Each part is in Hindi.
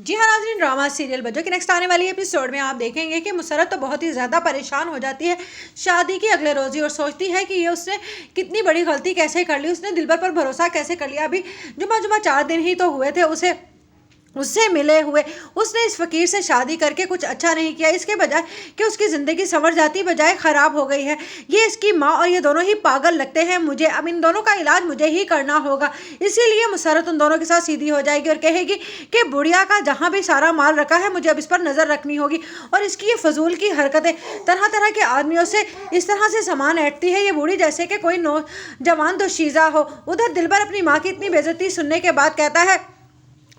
जी हाँ नाज़रीन, ड्रामा सीरियल बज्जो के नेक्स्ट आने वाली एपिसोड में आप देखेंगे कि मुसर्रत तो बहुत ही ज़्यादा परेशान हो जाती है शादी के अगले रोज़ ही और सोचती है कि ये उसने कितनी बड़ी गलती कैसे कर ली, उसने दिलबर पर भरोसा कैसे कर लिया। अभी जुमा जुमा 4 दिन ही तो हुए थे उससे मिले हुए। उसने इस फ़कीर से शादी करके कुछ अच्छा नहीं किया, इसके बजाय कि उसकी ज़िंदगी संवर जाती बजाय ख़राब हो गई है। ये इसकी माँ और ये दोनों ही पागल लगते हैं मुझे। अब इन दोनों का इलाज मुझे ही करना होगा। इसीलिए मुसर्रत उन दोनों के साथ सीधी हो जाएगी और कहेगी कि बुढ़िया का जहाँ भी सारा माल रखा है मुझे अब इस पर नज़र रखनी होगी। और इसकी ये फजूल की हरकतें, तरह तरह के आदमियों से इस तरह से सामान ऐंठती है ये बूढ़ी, जैसे कि कोई नौजवान दोशीज़ा हो। उधर दिलबर अपनी माँ की इतनी बेइज्जती सुनने के बाद कहता है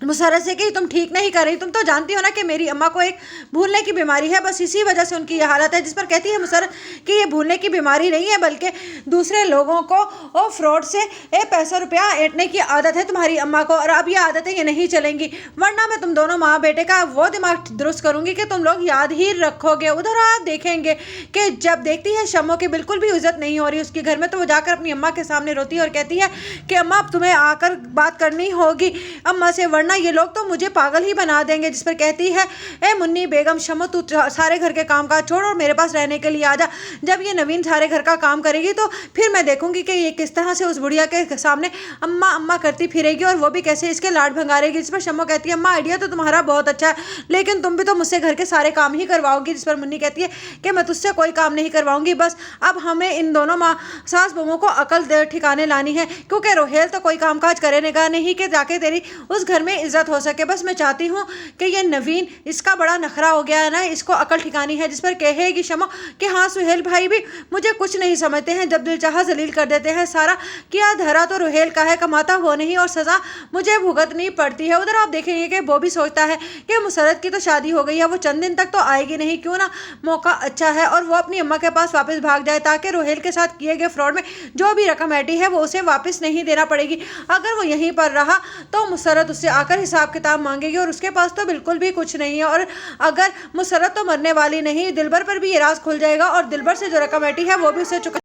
मुसर्रत से कि तुम ठीक नहीं कर रही, तुम तो जानती हो ना कि मेरी अम्मा को एक भूलने की बीमारी है, बस इसी वजह से उनकी यह हालत है। जिस पर कहती है मुसर्रत कि ये भूलने की बीमारी नहीं है बल्कि दूसरे लोगों को और फ्रॉड से पैसा रुपया ऐंठने की आदत है तुम्हारी अम्मा को, और अब ये आदतें ये नहीं चलेंगी, वरना मैं तुम दोनों माँ बेटे का वो दिमाग दुरुस्त करूँगी कि तुम लोग याद ही रखोगे। उधर आप देखेंगे कि जब देखती है शम्मो की बिल्कुल भी इज्जत नहीं हो रही उसके घर में, तो वो जाकर अपनी अम्मा के सामने रोती है और कहती है कि अम्मा अब तुम्हें आकर बात करनी होगी अम्मा से, वरना ये लोग तो मुझे पागल ही बना देंगे। जिस पर कहती है ए मुन्नी बेगम, शम्मो तू सारे घर के काम काज छोड़ और मेरे पास रहने के लिए आ जा। जब ये नवीन सारे घर का काम करेगी तो फिर मैं देखूंगी कि ये किस तरह से उस बुढ़िया के सामने अम्मा अम्मा करती फिरेगी और वो भी कैसे इसके लाड भंगारेगी। जिस पर शम्मो कहती है अम्मा आइडिया तो तुम्हारा बहुत अच्छा है, लेकिन तुम भी तो मुझसे घर के सारे काम ही करवाओगी। जिस पर मुन्नी कहती है कि मैं तुझसे कोई काम नहीं करवाऊंगी, बस अब हमें इन दोनों माँ सास बहुओं को अकल ठिकाने लानी है, क्योंकि रोहेल तो कोई काम काज करेगा नहीं कि जाके तेरी उस घर में इज्जत हो सके। बस मैं चाहती हूँ कि ये नवीन, इसका बड़ा नखरा हो गया है ना, इसको अकल ठिकानी है। जिस पर कहेगी शम्मो कि हाँ सुहेल भाई भी मुझे कुछ नहीं समझते हैं, जब दिल चाहा जलील कर देते हैं। सारा किया धरा तो रोहेल का है, कमाता वो नहीं और सजा मुझे भुगतनी पड़ती है। उधर आप देखेंगे कि वो भी सोचता है कि मुसर्रत की तो शादी हो गई है, वो चंद दिन तक तो आएगी नहीं, क्यों ना मौका अच्छा है और वो अपनी अम्मा के पास वापस भाग जाए, ताकि रोहेल के साथ किए गए फ्रॉड में जो भी रकम ऐंठी है वो उसे वापस नहीं देना पड़ेगी। अगर वो यहीं पर रहा तो मुसर्रत उससे आकर हिसाब किताब मांगेगी और उसके पास तो बिल्कुल भी कुछ नहीं है। और अगर मुसर्रत तो मरने वाली नहीं, दिलबर पर भी ये राज खुल जाएगा और दिलबर से जो रकम ऐंठी है वो भी उसे चुका